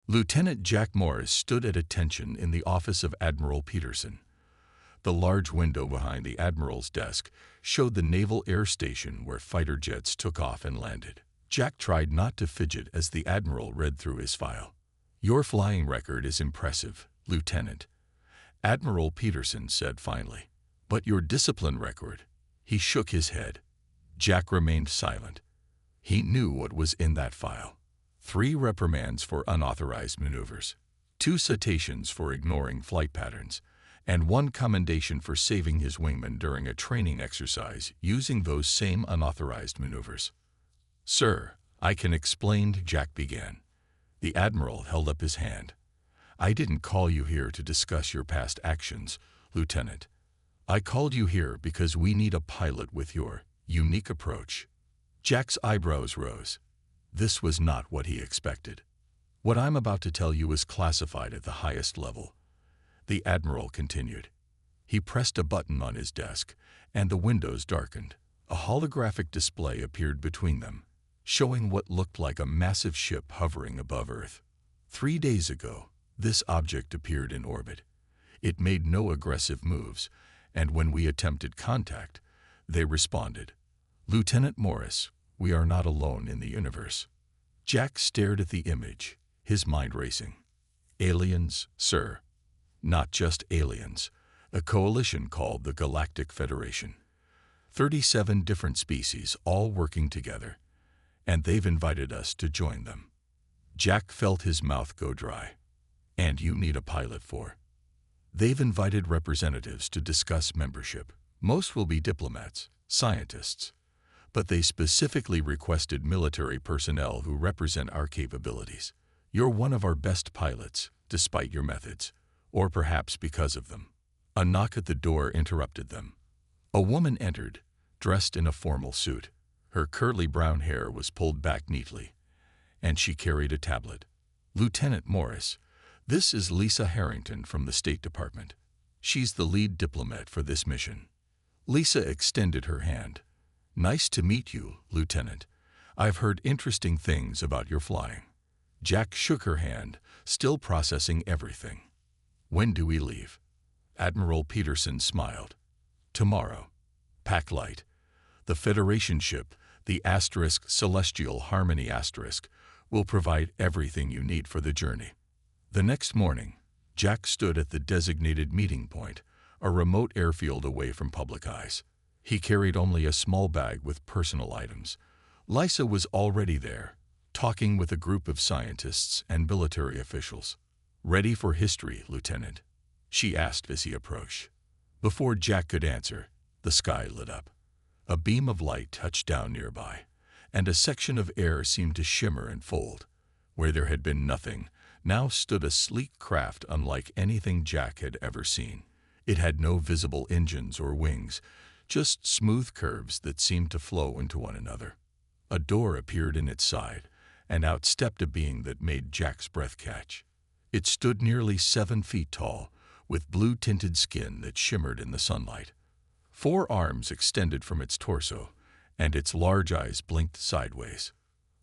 Lieutenant Jack Morris stood at attention in the office of Admiral Peterson. The large window behind the Admiral's desk showed the Naval Air Station where fighter jets took off and landed. Jack tried not to fidget as the Admiral read through his file. "Your flying record is impressive, Lieutenant," Admiral Peterson said finally. "But your discipline record?" He shook his head. Jack remained silent. He knew what was in that file. 3 reprimands for unauthorized maneuvers, 2 citations for ignoring flight patterns, and 1 commendation for saving his wingman during a training exercise using those same unauthorized maneuvers. "Sir, I can explain," Jack began. The Admiral held up his hand. "I didn't call you here to discuss your past actions, Lieutenant. I called you here because we need a pilot with your unique approach." Jack's eyebrows rose. This was not what he expected. "What I'm about to tell you is classified at the highest level," the Admiral continued. He pressed a button on his desk, and the windows darkened. A holographic display appeared between them, showing what looked like a massive ship hovering above Earth. 3 days ago, this object appeared in orbit. It made no aggressive moves, and when we attempted contact, they responded. "Lieutenant Morris, we are not alone in the universe." Jack stared at the image, his mind racing. "Aliens, sir. Not just aliens. A coalition called the Galactic Federation. 37 different species all working together, and they've invited us to join them." Jack felt his mouth go dry. "And you need a pilot for?" "They've invited representatives to discuss membership. Most will be diplomats, scientists, but they specifically requested military personnel who represent our capabilities. You're one of our best pilots, despite your methods, or perhaps because of them." A knock at the door interrupted them. A woman entered, dressed in a formal suit. Her curly brown hair was pulled back neatly, and she carried a tablet. "Lieutenant Morris, this is Lisa Harrington from the State Department. She's the lead diplomat for this mission." Lisa extended her hand. "Nice to meet you, Lieutenant. I've heard interesting things about your flying." Jack shook her hand, still processing everything. "When do we leave?" Admiral Peterson smiled. "Tomorrow. Pack light. The Federation ship, the Celestial Harmony will provide everything you need for the journey." The next morning, Jack stood at the designated meeting point, a remote airfield away from public eyes. He carried only a small bag with personal items. Lisa was already there, talking with a group of scientists and military officials. "Ready for history, Lieutenant?" she asked as he approached. Before Jack could answer, the sky lit up. A beam of light touched down nearby, and a section of air seemed to shimmer and fold. Where there had been nothing, now stood a sleek craft unlike anything Jack had ever seen. It had no visible engines or wings, just smooth curves that seemed to flow into one another. A door appeared in its side, and out stepped a being that made Jack's breath catch. It stood nearly 7 feet tall, with blue-tinted skin that shimmered in the sunlight. 4 arms extended from its torso, and its large eyes blinked sideways.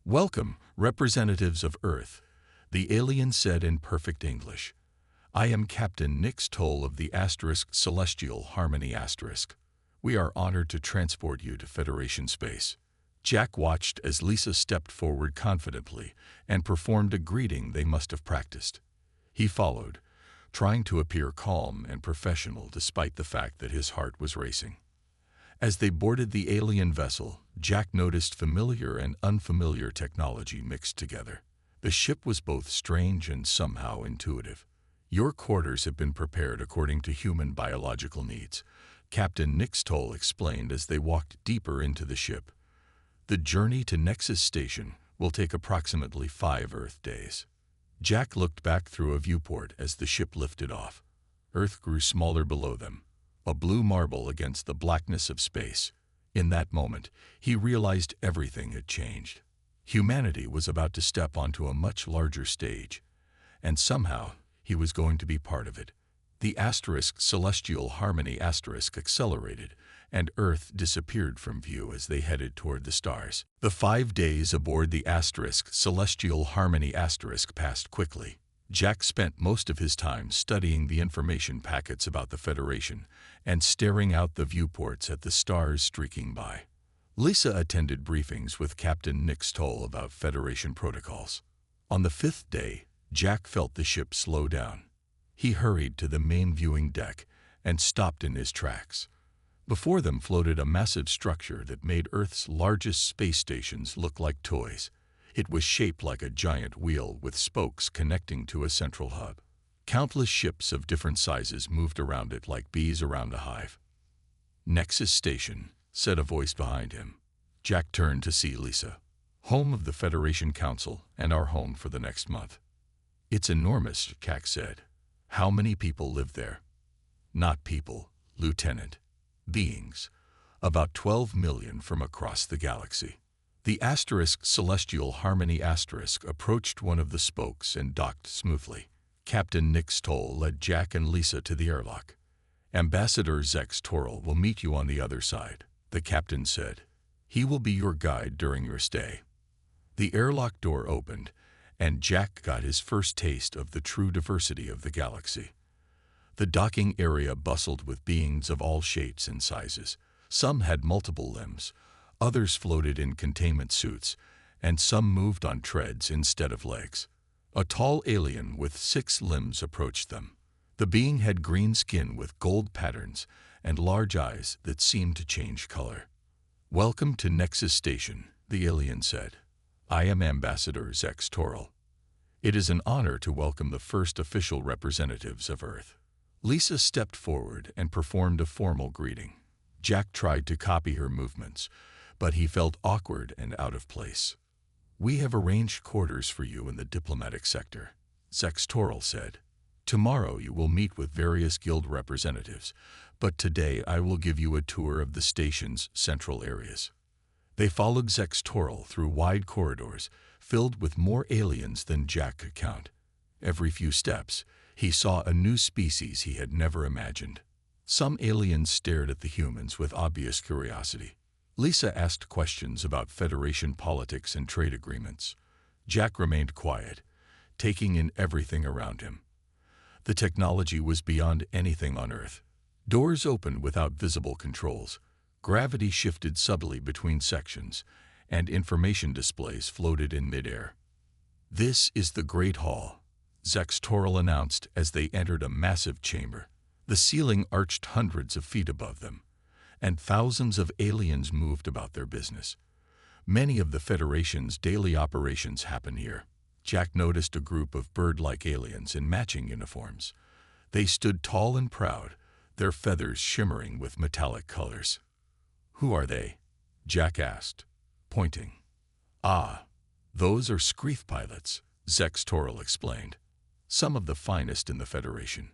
"Welcome, representatives of Earth," the alien said in perfect English. "I am Captain Nix Toll of the Celestial Harmony *. We are honored to transport you to Federation space." Jack watched as Lisa stepped forward confidently and performed a greeting they must have practiced. He followed, trying to appear calm and professional despite the fact that his heart was racing. As they boarded the alien vessel, Jack noticed familiar and unfamiliar technology mixed together. The ship was both strange and somehow intuitive. "Your quarters have been prepared according to human biological needs," Captain Nix Toll explained as they walked deeper into the ship. "The journey to Nexus Station will take approximately 5 Earth days." Jack looked back through a viewport as the ship lifted off. Earth grew smaller below them, a blue marble against the blackness of space. In that moment, he realized everything had changed. Humanity was about to step onto a much larger stage, and somehow he was going to be part of it. The celestial harmony accelerated, and Earth disappeared from view as they headed toward the stars. The 5 days aboard the celestial harmony passed quickly. Jack spent most of his time studying the information packets about the Federation and staring out the viewports at the stars streaking by. Lisa attended briefings with Captain Nick Stoll about Federation protocols. On the 5th day, Jack felt the ship slow down. He hurried to the main viewing deck and stopped in his tracks. Before them floated a massive structure that made Earth's largest space stations look like toys. It was shaped like a giant wheel with spokes connecting to a central hub. Countless ships of different sizes moved around it like bees around a hive. "Nexus Station," said a voice behind him. Jack turned to see Lisa. "Home of the Federation Council and our home for the next month." "It's enormous," Jack said. "How many people live there?" "Not people, Lieutenant. Beings. About 12 million from across the galaxy." The celestial harmony approached one of the spokes and docked smoothly. Captain Nick Stoll led Jack and Lisa to the airlock. "Ambassador Zex Toril will meet you on the other side," the captain said. "He will be your guide during your stay." The airlock door opened, and Jack got his first taste of the true diversity of the galaxy. The docking area bustled with beings of all shapes and sizes. Some had multiple limbs, others floated in containment suits, and some moved on treads instead of legs. A tall alien with 6 limbs approached them. The being had green skin with gold patterns and large eyes that seemed to change color. "Welcome to Nexus Station," the alien said. "I am Ambassador Zex Toril. It is an honor to welcome the first official representatives of Earth." Lisa stepped forward and performed a formal greeting. Jack tried to copy her movements, but he felt awkward and out of place. "We have arranged quarters for you in the diplomatic sector," Zex Toril said. "Tomorrow you will meet with various guild representatives, but today I will give you a tour of the station's central areas." They followed Zex Toril through wide corridors filled with more aliens than Jack could count. Every few steps, he saw a new species he had never imagined. Some aliens stared at the humans with obvious curiosity. Lisa asked questions about Federation politics and trade agreements. Jack remained quiet, taking in everything around him. The technology was beyond anything on Earth. Doors opened without visible controls. Gravity shifted subtly between sections, and information displays floated in midair. "This is the Great Hall," Zex Toril announced as they entered a massive chamber. The ceiling arched hundreds of feet above them, and thousands of aliens moved about their business. Many of the Federation's daily operations happen here. Jack noticed a group of bird-like aliens in matching uniforms. They stood tall and proud, their feathers shimmering with metallic colors. "Who are they?" Jack asked, pointing. "Ah, those are Screeth pilots," Zex Toril explained. "Some of the finest in the Federation.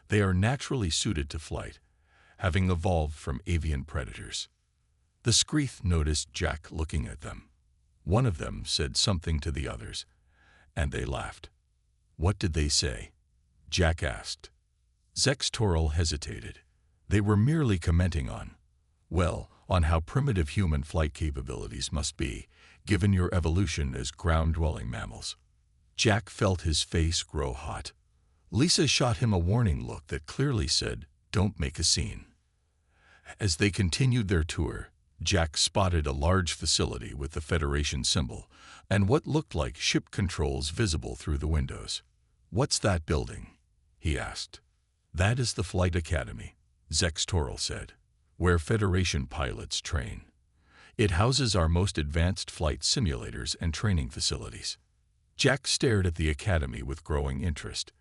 They are naturally suited to flight, having evolved from avian predators." The Screeth noticed Jack looking at them. One of them said something to the others, and they laughed. "What did they say?" Jack asked. Zex Toril hesitated. They were merely commenting on how primitive human flight capabilities must be, given your evolution as ground-dwelling mammals. Jack felt his face grow hot. Lisa shot him a warning look that clearly said, "Don't make a scene." As they continued their tour, Jack spotted a large facility with the Federation symbol and what looked like ship controls visible through the windows. "What's that building?" he asked. "That is the Flight Academy," Zex Toril said, "where Federation pilots train. It houses our most advanced flight simulators and training facilities." Jack stared at the academy with growing interest.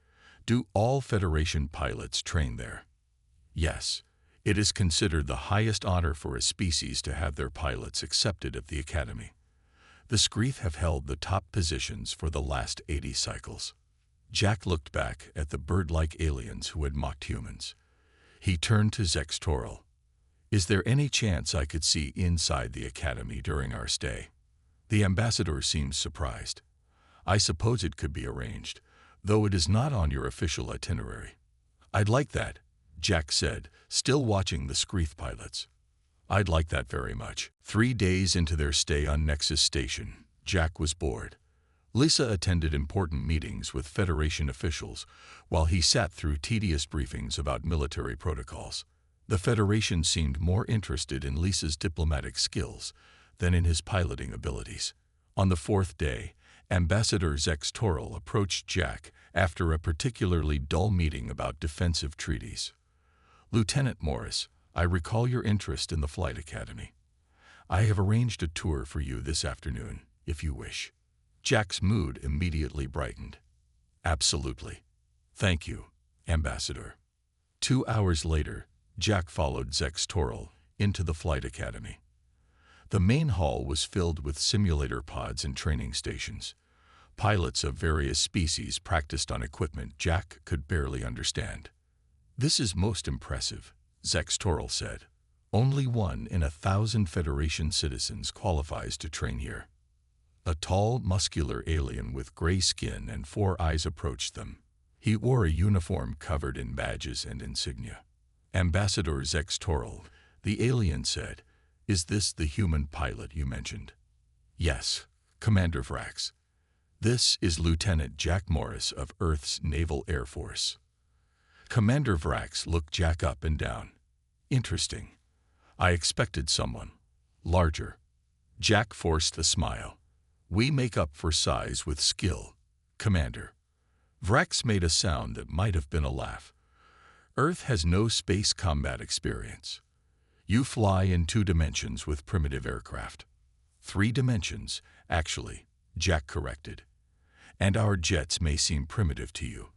"Do all Federation pilots train there?" "Yes. It is considered the highest honor for a species to have their pilots accepted at the academy. The Screeth have held the top positions for the last 80 cycles." Jack looked back at the bird-like aliens who had mocked humans. He turned to Zex Toril. "Is there any chance I could see inside the academy during our stay?" The ambassador seemed surprised. "I suppose it could be arranged, though it is not on your official itinerary." "I'd like that," Jack said, still watching the Screeth pilots. "I'd like that very much." 3 days into their stay on Nexus Station, Jack was bored. Lisa attended important meetings with Federation officials while he sat through tedious briefings about military protocols. The Federation seemed more interested in Lisa's diplomatic skills than in his piloting abilities. On the 4th day, Ambassador Zex Toril approached Jack after a particularly dull meeting about defensive treaties. "Lieutenant Morris, I recall your interest in the Flight Academy. I have arranged a tour for you this afternoon, if you wish." Jack's mood immediately brightened. "Absolutely. Thank you, Ambassador." 2 hours later, Jack followed Zex Toril into the Flight Academy. The main hall was filled with simulator pods and training stations. Pilots of various species practiced on equipment Jack could barely understand. "This is most impressive," Zex Toril said. "Only 1 in 1,000 Federation citizens qualifies to train here." A tall, muscular alien with gray skin and 4 eyes approached them. He wore a uniform covered in badges and insignia. "Ambassador Zex Toril," the alien said, "is this the human pilot you mentioned?" "Yes, Commander Vrax. This is Lieutenant Jack Morris of Earth's Naval Air Force." Commander Vrax looked Jack up and down. "Interesting. I expected someone larger." Jack forced a smile. "We make up for size with skill, Commander." Vrax made a sound that might have been a laugh. "Earth has no space combat experience. You fly in 2 dimensions with primitive aircraft." 3 dimensions, actually," Jack corrected. "And our jets may seem primitive to you,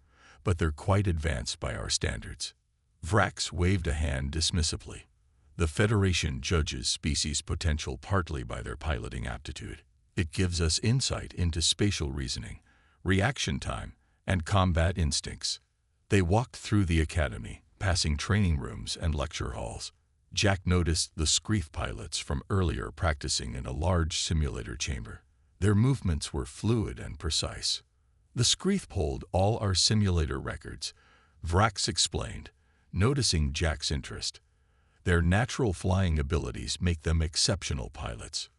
but they're quite advanced by our standards." Vrax waved a hand dismissively. "The Federation judges species potential partly by their piloting aptitude. It gives us insight into spatial reasoning, reaction time, and combat instincts." They walked through the academy, passing training rooms and lecture halls. Jack noticed the Screeth pilots from earlier practicing in a large simulator chamber. Their movements were fluid and precise. "The Screeth hold all our simulator records," Vrax explained, noticing Jack's interest. "Their natural flying abilities make them exceptional pilots."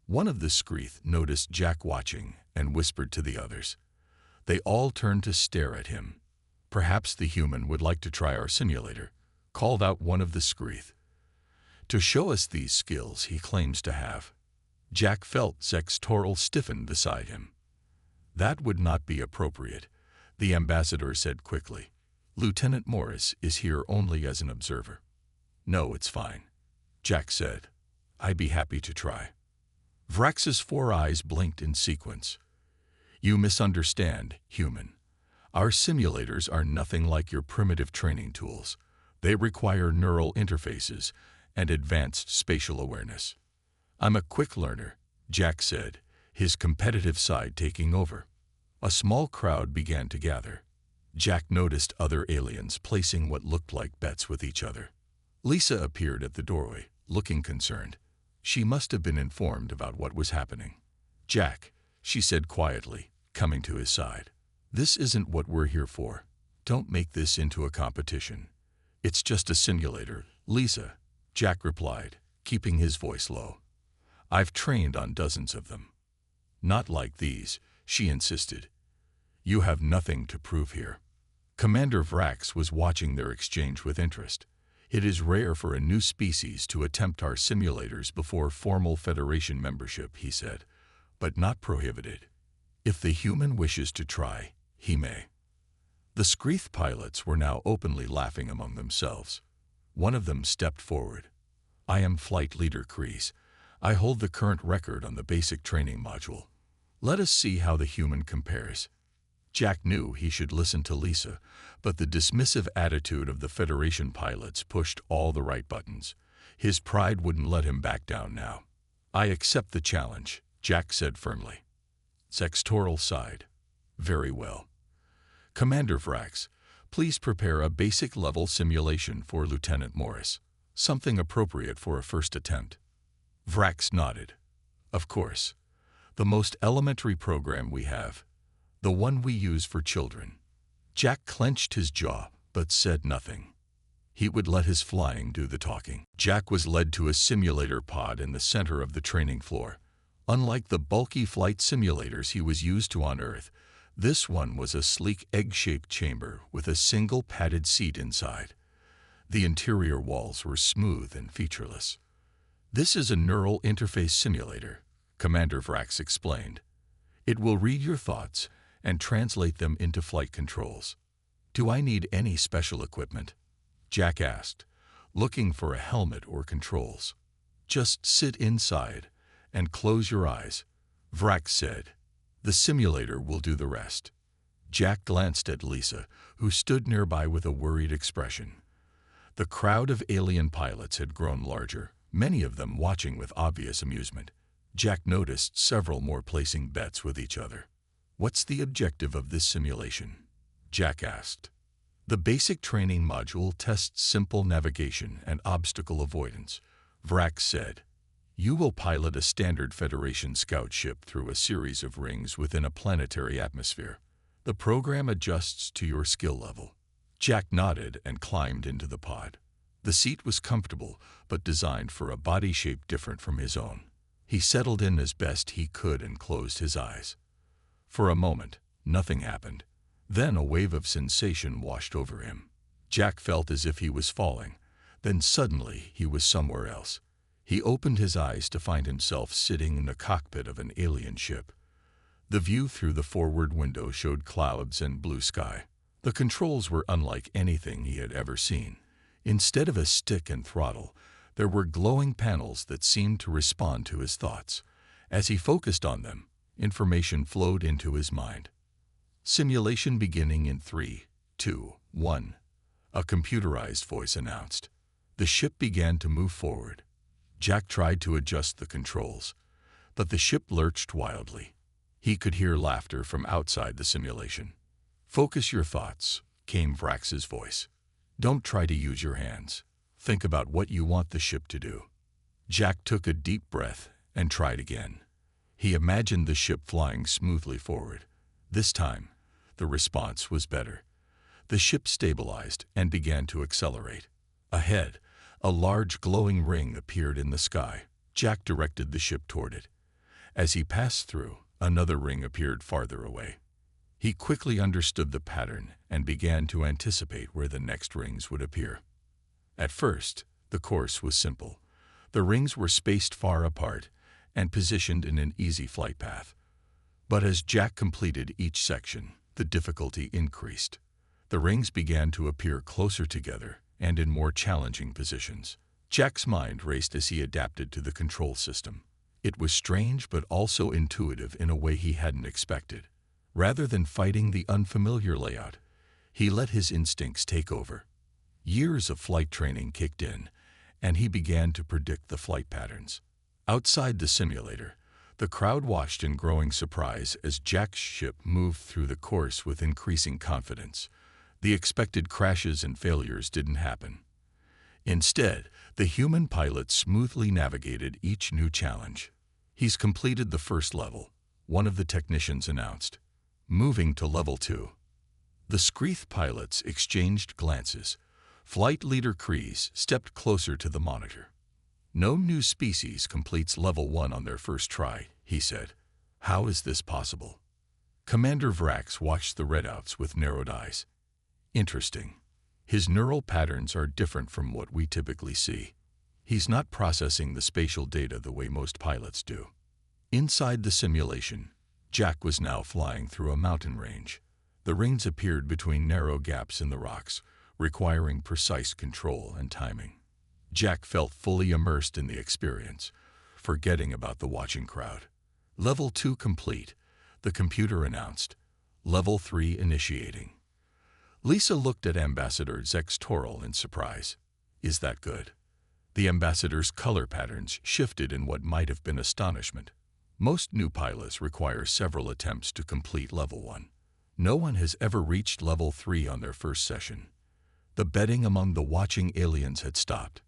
One of the Screeth noticed Jack watching and whispered to the others. They all turned to stare at him. "Perhaps the human would like to try our simulator," called out one of the Screeth. "To show us these skills he claims to have." Jack felt Zex Toril stiffen beside him. "That would not be appropriate," the ambassador said quickly. "Lieutenant Morris is here only as an observer." "No, it's fine," Jack said. "I'd be happy to try." Vrax's 4 eyes blinked in sequence. "You misunderstand, human. Our simulators are nothing like your primitive training tools. They require neural interfaces and advanced spatial awareness." "I'm a quick learner," Jack said, his competitive side taking over. A small crowd began to gather. Jack noticed other aliens placing what looked like bets with each other. Lisa appeared at the doorway, looking concerned. She must have been informed about what was happening. "Jack," she said quietly, coming to his side. "This isn't what we're here for. Don't make this into a competition." "It's just a simulator, Lisa," Jack replied, keeping his voice low. "I've trained on dozens of them." "Not like these," she insisted. "You have nothing to prove here." Commander Vrax was watching their exchange with interest. "It is rare for a new species to attempt our simulators before formal Federation membership," he said, "but not prohibited. If the human wishes to try, he may." The Screeth pilots were now openly laughing among themselves. One of them stepped forward. "I am Flight Leader Kreese. I hold the current record on the basic training module. Let us see how the human compares." Jack knew he should listen to Lisa, but the dismissive attitude of the Federation pilots pushed all the right buttons. His pride wouldn't let him back down now. "I accept the challenge," Jack said firmly. Zex Toril sighed. "Very well. Commander Vrax, please prepare a basic-level simulation for Lieutenant Morris, something appropriate for a first attempt." Vrax nodded. "Of course. The most elementary program we have. The one we use for children." Jack clenched his jaw, but said nothing. He would let his flying do the talking. Jack was led to a simulator pod in the center of the training floor. Unlike the bulky flight simulators he was used to on Earth, this one was a sleek egg-shaped chamber with a single padded seat inside. The interior walls were smooth and featureless. "This is a neural interface simulator," Commander Vrax explained. "It will read your thoughts and translate them into flight controls." "Do I need any special equipment?" Jack asked, looking for a helmet or controls. "Just sit inside and close your eyes," Vrax said. "The simulator will do the rest." Jack glanced at Lisa, who stood nearby with a worried expression. The crowd of alien pilots had grown larger, many of them watching with obvious amusement. Jack noticed several more placing bets with each other. "What's the objective of this simulation?" Jack asked. "The basic training module tests simple navigation and obstacle avoidance," Vrax said. "You will pilot a standard Federation scout ship through a series of rings within a planetary atmosphere. The program adjusts to your skill level." Jack nodded and climbed into the pod. The seat was comfortable, but designed for a body shape different from his own. He settled in as best he could and closed his eyes. For a moment, nothing happened. Then a wave of sensation washed over him. Jack felt as if he was falling. Then suddenly he was somewhere else. He opened his eyes to find himself sitting in the cockpit of an alien ship. The view through the forward window showed clouds and blue sky. The controls were unlike anything he had ever seen. Instead of a stick and throttle, there were glowing panels that seemed to respond to his thoughts. As he focused on them, information flowed into his mind. "Simulation beginning in 3, 2, 1, a computerized voice announced. The ship began to move forward. Jack tried to adjust the controls, but the ship lurched wildly. He could hear laughter from outside the simulation. "Focus your thoughts," came Vrax's voice. "Don't try to use your hands. Think about what you want the ship to do." Jack took a deep breath and tried again. He imagined the ship flying smoothly forward. This time, the response was better. The ship stabilized and began to accelerate. Ahead, a large glowing ring appeared in the sky. Jack directed the ship toward it. As he passed through, another ring appeared farther away. He quickly understood the pattern and began to anticipate where the next rings would appear. At first, the course was simple. The rings were spaced far apart and positioned in an easy flight path. But as Jack completed each section, the difficulty increased. The rings began to appear closer together and in more challenging positions. Jack's mind raced as he adapted to the control system. It was strange but also intuitive in a way he hadn't expected. Rather than fighting the unfamiliar layout, he let his instincts take over. Years of flight training kicked in, and he began to predict the flight patterns. Outside the simulator, the crowd watched in growing surprise as Jack's ship moved through the course with increasing confidence. The expected crashes and failures didn't happen. Instead, the human pilot smoothly navigated each new challenge. "He's completed the first level," one of the technicians announced. "Moving to level 2. The Screeth pilots exchanged glances. Flight leader Kreese stepped closer to the monitor. "No new species completes level 1 on their first try," he said. "How is this possible?" Commander Vrax watched the readouts with narrowed eyes. "Interesting. His neural patterns are different from what we typically see. He's not processing the spatial data the way most pilots do." Inside the simulation, Jack was now flying through a mountain range. The rings appeared between narrow gaps in the rocks, requiring precise control and timing. Jack felt fully immersed in the experience, forgetting about the watching crowd. "Level 2 complete," the computer announced. "Level 3 initiating." Lisa looked at Ambassador Zex Toril in surprise. "Is that good?" The ambassador's color patterns shifted in what might have been astonishment. Most new pilots require several attempts to complete level 1. No one has ever reached level 3 on their first session. The betting among the watching aliens had stopped.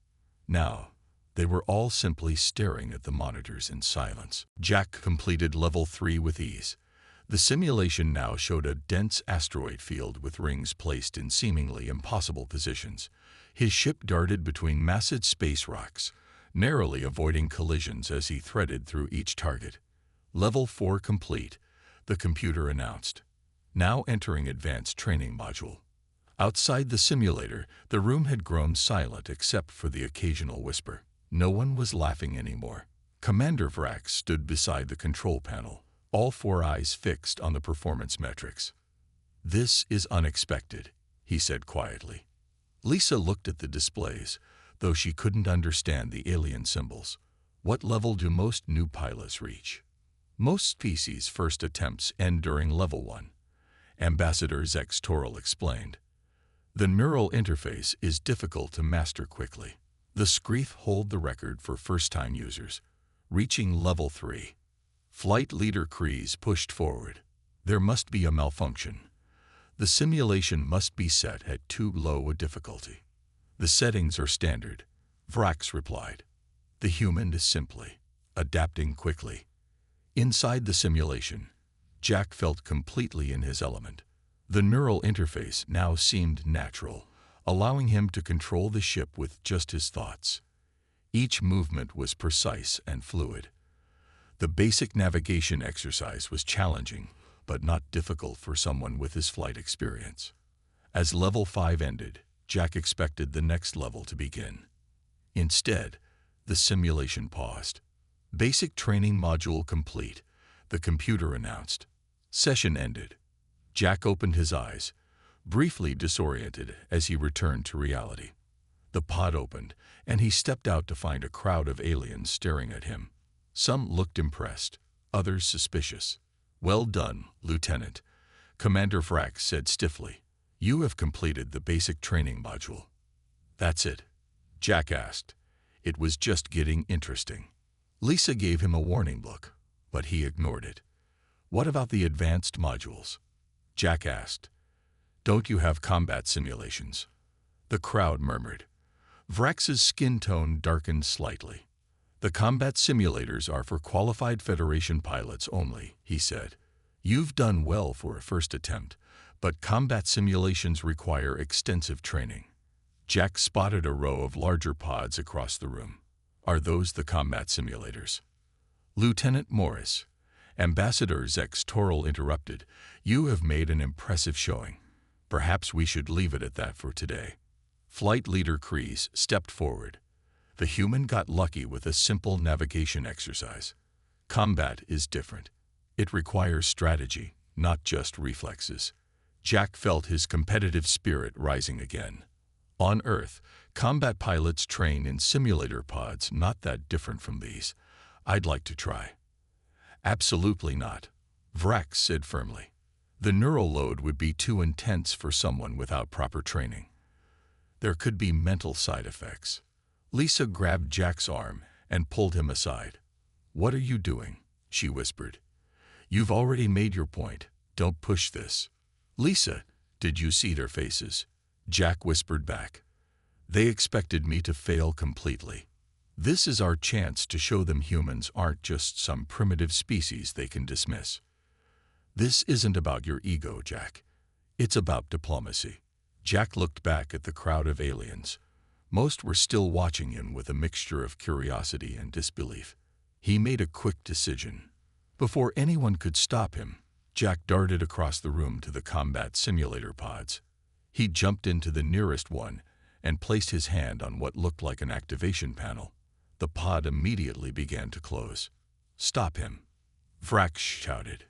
Now, they were all simply staring at the monitors in silence. Jack completed level 3 with ease. The simulation now showed a dense asteroid field with rings placed in seemingly impossible positions. His ship darted between massive space rocks, narrowly avoiding collisions as he threaded through each target. Level 4 complete, the computer announced. Now entering advanced training module. Outside the simulator, the room had grown silent except for the occasional whisper. No one was laughing anymore. Commander Vrax stood beside the control panel, all four eyes fixed on the performance metrics. "This is unexpected," he said quietly. Lisa looked at the displays, though she couldn't understand the alien symbols. What level do most new pilots reach? Most species' first attempts end during level 1. Ambassador Zex Toril explained. The neural interface is difficult to master quickly. The Screef hold the record for first-time users, reaching level 3. Flight leader Kreese pushed forward. There must be a malfunction. The simulation must be set at too low a difficulty. The settings are standard, Vrax replied. The human is simply adapting quickly. Inside the simulation, Jack felt completely in his element. The neural interface now seemed natural, allowing him to control the ship with just his thoughts. Each movement was precise and fluid. The basic navigation exercise was challenging, but not difficult for someone with his flight experience. As level 5 ended, Jack expected the next level to begin. Instead, the simulation paused. Basic training module complete, the computer announced. Session ended. Jack opened his eyes, briefly disoriented as he returned to reality. The pod opened, and he stepped out to find a crowd of aliens staring at him. Some looked impressed, others suspicious. "Well done, Lieutenant," Commander Vrax said stiffly. "You have completed the basic training module." "That's it?" Jack asked. It was just getting interesting. Lisa gave him a warning look, but he ignored it. "What about the advanced modules?" Jack asked. "Don't you have combat simulations?" The crowd murmured. Vrax's skin tone darkened slightly. "The combat simulators are for qualified Federation pilots only," he said. "You've done well for a first attempt, but combat simulations require extensive training." Jack spotted a row of larger pods across the room. "Are those the combat simulators?" "Lieutenant Morris," Ambassador Zex Toril interrupted, "you have made an impressive showing. Perhaps we should leave it at that for today." Flight leader Kreese stepped forward. "The human got lucky with a simple navigation exercise. Combat is different. It requires strategy, not just reflexes." Jack felt his competitive spirit rising again. On Earth, combat pilots train in simulator pods not that different from these. I'd like to try. "Absolutely not," Vrax said firmly. "The neural load would be too intense for someone without proper training. There could be mental side effects." Lisa grabbed Jack's arm and pulled him aside. "What are you doing?" she whispered. "You've already made your point. Don't push this." "Lisa, did you see their faces?" Jack whispered back. "They expected me to fail completely. This is our chance to show them humans aren't just some primitive species they can dismiss. This isn't about your ego, Jack. It's about diplomacy." Jack looked back at the crowd of aliens. Most were still watching him with a mixture of curiosity and disbelief. He made a quick decision. Before anyone could stop him, Jack darted across the room to the combat simulator pods. He jumped into the nearest one and placed his hand on what looked like an activation panel. The pod immediately began to close. "Stop him," Vrax shouted.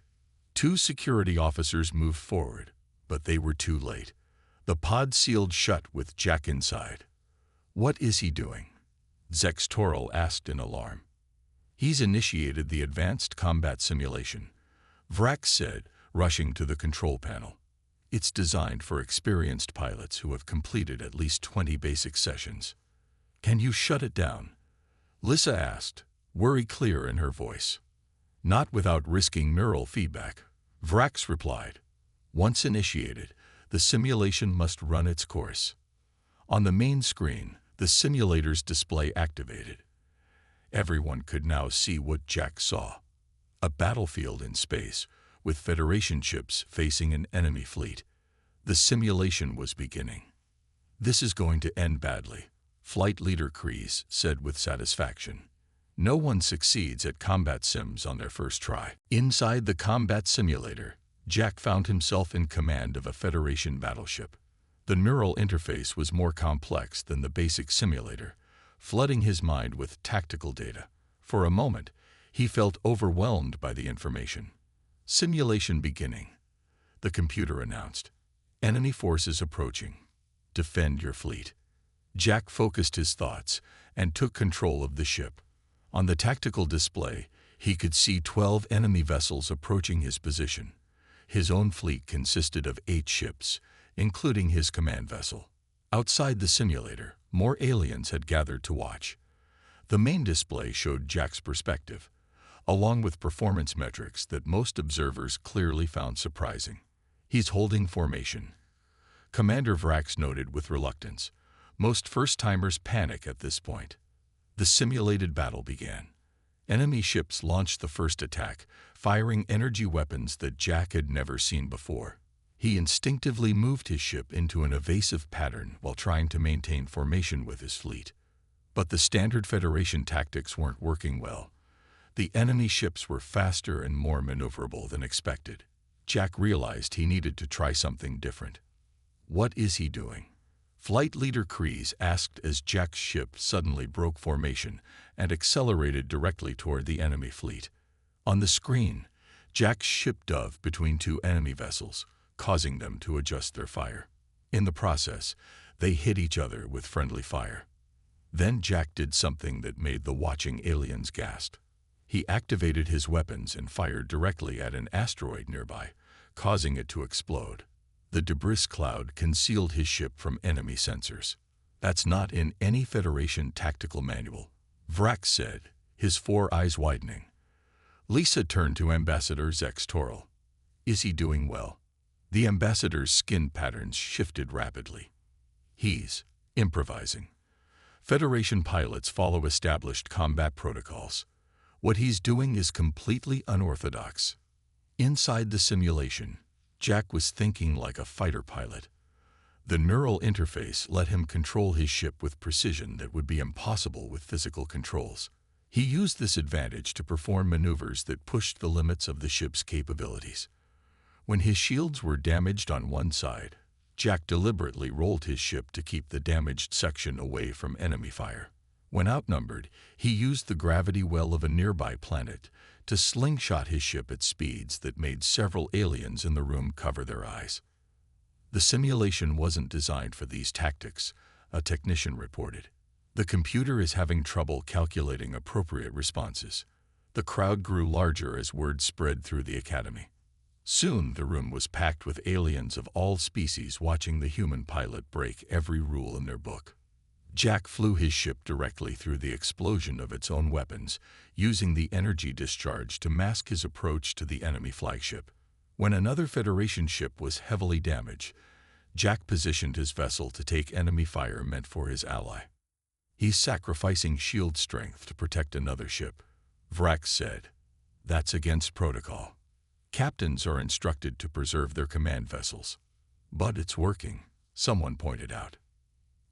Two security officers moved forward, but they were too late. The pod sealed shut with Jack inside. "What is he doing?" Zex Toril asked in alarm. "He's initiated the advanced combat simulation," Vrax said, rushing to the control panel. "It's designed for experienced pilots who have completed at least 20 basic sessions." "Can you shut it down?" Lisa asked, worry clear in her voice. "Not without risking neural feedback," Vrax replied. "Once initiated, the simulation must run its course." On the main screen, the simulator's display activated. Everyone could now see what Jack saw. A battlefield in space, with Federation ships facing an enemy fleet. The simulation was beginning. "This is going to end badly," Flight Leader Kreese said with satisfaction. No one succeeds at combat sims on their first try. Inside the combat simulator, Jack found himself in command of a Federation battleship. The neural interface was more complex than the basic simulator, flooding his mind with tactical data. For a moment, he felt overwhelmed by the information. "Simulation beginning," the computer announced. "Enemy forces approaching. Defend your fleet." Jack focused his thoughts and took control of the ship. On the tactical display, he could see 12 enemy vessels approaching his position. His own fleet consisted of 8 ships, including his command vessel. Outside the simulator, more aliens had gathered to watch. The main display showed Jack's perspective, along with performance metrics that most observers clearly found surprising. "He's holding formation," Commander Vrax noted with reluctance. Most first-timers panic at this point. The simulated battle began. Enemy ships launched the first attack, firing energy weapons that Jack had never seen before. He instinctively moved his ship into an evasive pattern while trying to maintain formation with his fleet. But the standard Federation tactics weren't working well. The enemy ships were faster and more maneuverable than expected. Jack realized he needed to try something different. "What is he doing?" Flight Leader Kreese asked as Jack's ship suddenly broke formation and accelerated directly toward the enemy fleet. On the screen, Jack's ship dove between 2 enemy vessels, causing them to adjust their fire. In the process, they hit each other with friendly fire. Then Jack did something that made the watching aliens gasp. He activated his weapons and fired directly at an asteroid nearby, causing it to explode. The debris cloud concealed his ship from enemy sensors. "That's not in any Federation tactical manual," Vrax said, his 4 eyes widening. Lisa turned to Ambassador Zex Toril. "Is he doing well?" The ambassador's skin patterns shifted rapidly. "He's improvising. Federation pilots follow established combat protocols. What he's doing is completely unorthodox." Inside the simulation, Jack was thinking like a fighter pilot. The neural interface let him control his ship with precision that would be impossible with physical controls. He used this advantage to perform maneuvers that pushed the limits of the ship's capabilities. When his shields were damaged on one side, Jack deliberately rolled his ship to keep the damaged section away from enemy fire. When outnumbered, he used the gravity well of a nearby planet to slingshot his ship at speeds that made several aliens in the room cover their eyes. "The simulation wasn't designed for these tactics," a technician reported. "The computer is having trouble calculating appropriate responses." The crowd grew larger as word spread through the academy. Soon the room was packed with aliens of all species watching the human pilot break every rule in their book. Jack flew his ship directly through the explosion of its own weapons, using the energy discharge to mask his approach to the enemy flagship. When another Federation ship was heavily damaged, Jack positioned his vessel to take enemy fire meant for his ally. "He's sacrificing shield strength to protect another ship," Vrax said. "That's against protocol. Captains are instructed to preserve their command vessels." "But it's working," someone pointed out.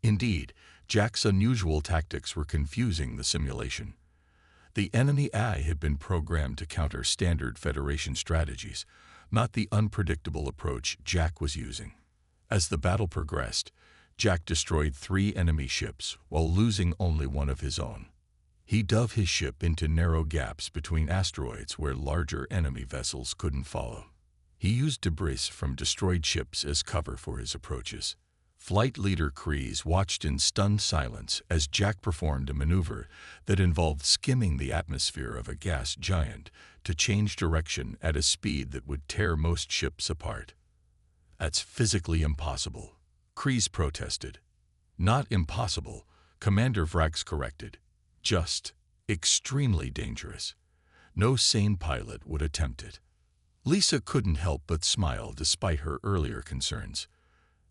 Indeed, Jack's unusual tactics were confusing the simulation. The enemy AI had been programmed to counter standard Federation strategies, not the unpredictable approach Jack was using. As the battle progressed, Jack destroyed 3 enemy ships while losing only one of his own. He dove his ship into narrow gaps between asteroids where larger enemy vessels couldn't follow. He used debris from destroyed ships as cover for his approaches. Flight Leader Kreese watched in stunned silence as Jack performed a maneuver that involved skimming the atmosphere of a gas giant to change direction at a speed that would tear most ships apart. "That's physically impossible," Kreese protested. "Not impossible," Commander Vrax corrected. "Just extremely dangerous. No sane pilot would attempt it." Lisa couldn't help but smile despite her earlier concerns.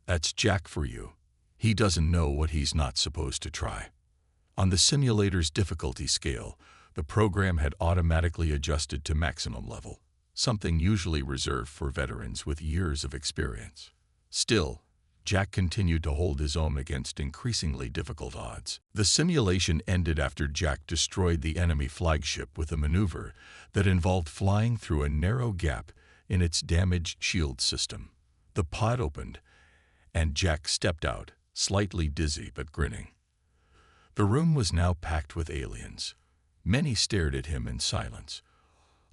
"That's Jack for you. He doesn't know what he's not supposed to try." On the simulator's difficulty scale, the program had automatically adjusted to maximum level. something usually reserved for veterans with years of experience. Still, Jack continued to hold his own against increasingly difficult odds. The simulation ended after Jack destroyed the enemy flagship with a maneuver that involved flying through a narrow gap in its damaged shield system. The pod opened, and Jack stepped out, slightly dizzy but grinning. The room was now packed with aliens. Many stared at him in silence.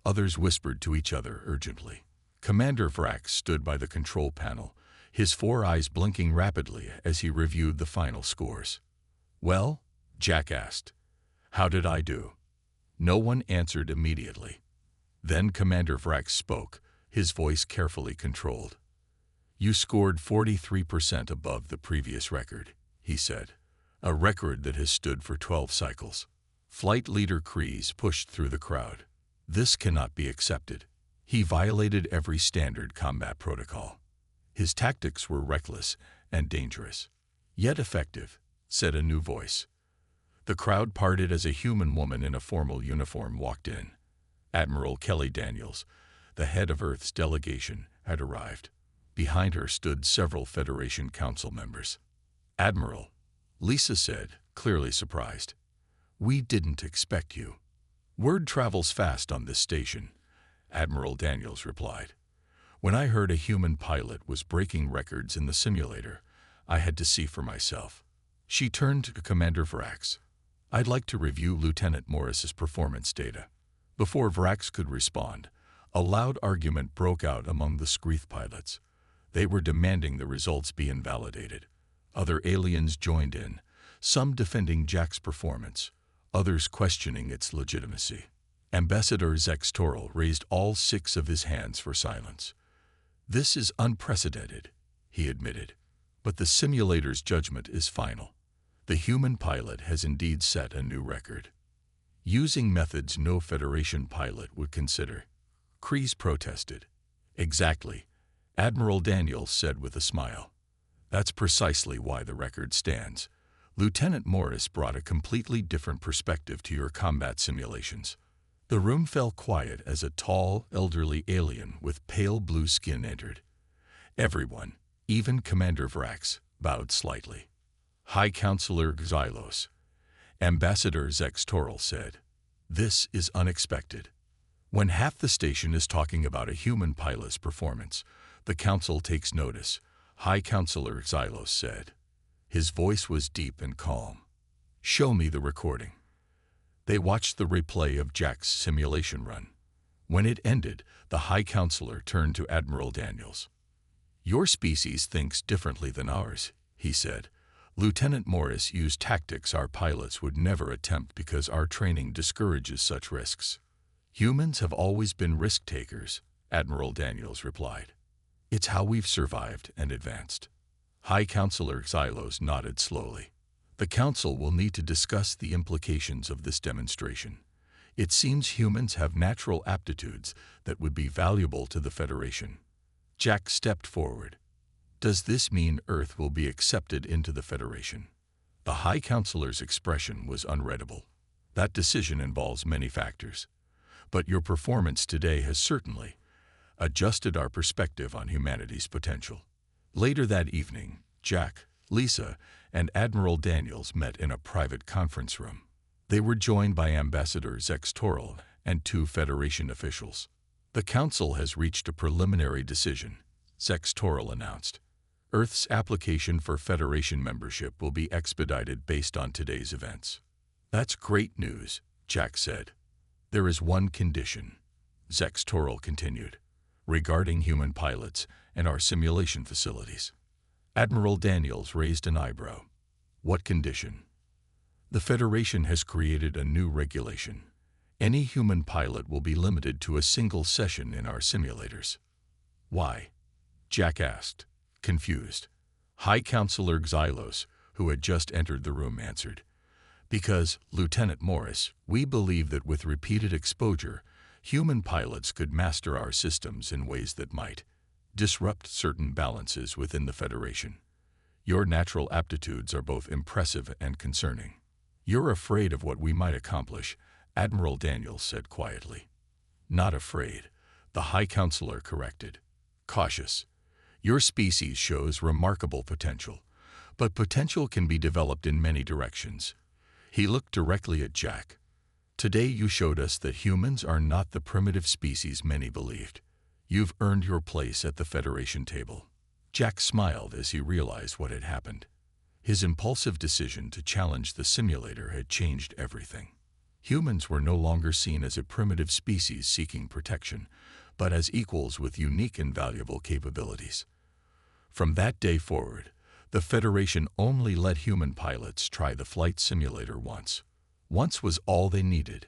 Others whispered to each other urgently. Commander Vrax stood by the control panel, his 4 eyes blinking rapidly as he reviewed the final scores. "Well?" Jack asked. "How did I do?" No one answered immediately. Then Commander Vrax spoke, his voice carefully controlled. "You scored 43% above the previous record," he said, "a record that has stood for 12 cycles." Flight Leader Kreese pushed through the crowd. "This cannot be accepted. He violated every standard combat protocol. His tactics were reckless and dangerous, yet effective," said a new voice. The crowd parted as a human woman in a formal uniform walked in. Admiral Kelly Daniels, the head of Earth's delegation, had arrived. Behind her stood several Federation Council members. "Admiral," Lisa said, clearly surprised. "We didn't expect you." "Word travels fast on this station," Admiral Daniels replied. "When I heard a human pilot was breaking records in the simulator, I had to see for myself." She turned to Commander Vrax. "I'd like to review Lieutenant Morris's performance data." Before Vrax could respond, a loud argument broke out among the Screeth pilots. They were demanding the results be invalidated. Other aliens joined in, some defending Jack's performance, others questioning its legitimacy. Ambassador Zex Toril raised all 6 of his hands for silence. "This is unprecedented," he admitted, "but the simulator's judgment is final. The human pilot has indeed set a new record, using methods no Federation pilot would consider." Kreese protested. "Exactly," Admiral Daniels said with a smile. "That's precisely why the record stands. Lieutenant Morris brought a completely different perspective to your combat simulations." The room fell quiet as a tall, elderly alien with pale blue skin entered. Everyone, even Commander Vrax, bowed slightly. "High Counselor Xylos," Ambassador Zex Toril said, "this is unexpected. When half the station is talking about a human pilot's performance, the Council takes notice," High Counselor Xylos said. His voice was deep and calm. "Show me the recording." They watched the replay of Jack's simulation run. When it ended, the High Counselor turned to Admiral Daniels. "Your species thinks differently than ours," he said. "Lieutenant Morris used tactics our pilots would never attempt because our training discourages such risks." "Humans have always been risk-takers," Admiral Daniels replied. "It's how we've survived and advanced." High Counselor Xylos nodded slowly. "The Council will need to discuss the implications of this demonstration. It seems humans have natural aptitudes that would be valuable to the Federation." Jack stepped forward. "Does this mean Earth will be accepted into the Federation?" The High Counselor's expression was unreadable. "That decision involves many factors. But your performance today has certainly adjusted our perspective on humanity's potential." Later that evening, Jack, Lisa, and Admiral Daniels met in a private conference room. They were joined by Ambassador Zex Toril and 2 Federation officials. "The Council has reached a preliminary decision," Zex Toril announced. "Earth's application for Federation membership will be expedited based on today's events." "That's great news," Jack said. "There is one condition," Zex Toril continued, "regarding human pilots and our simulation facilities." Admiral Daniels raised an eyebrow. "What condition?" "The Federation has created a new regulation. Any human pilot will be limited to a single session in our simulators." "Why?" Jack asked, confused. High Counselor Xylos, who had just entered the room, answered, "Because, Lieutenant Morris, we believe that with repeated exposure, human pilots could master our systems in ways that might disrupt certain balances within the Federation. Your natural aptitudes are both impressive and concerning." "You're afraid of what we might accomplish," Admiral Daniels said quietly. "Not afraid, The High Counselor corrected. Cautious. Your species shows remarkable potential, but potential can be developed in many directions. He looked directly at Jack. Today you showed us that humans are not the primitive species many believed. You've earned your place at the Federation table. Jack smiled as he realized what had happened. His impulsive decision to challenge the simulator had changed everything. Humans were no longer seen as a primitive species seeking protection, but as equals with unique and valuable capabilities. From that day forward, the Federation only let human pilots try the flight simulator once. Once was all they needed.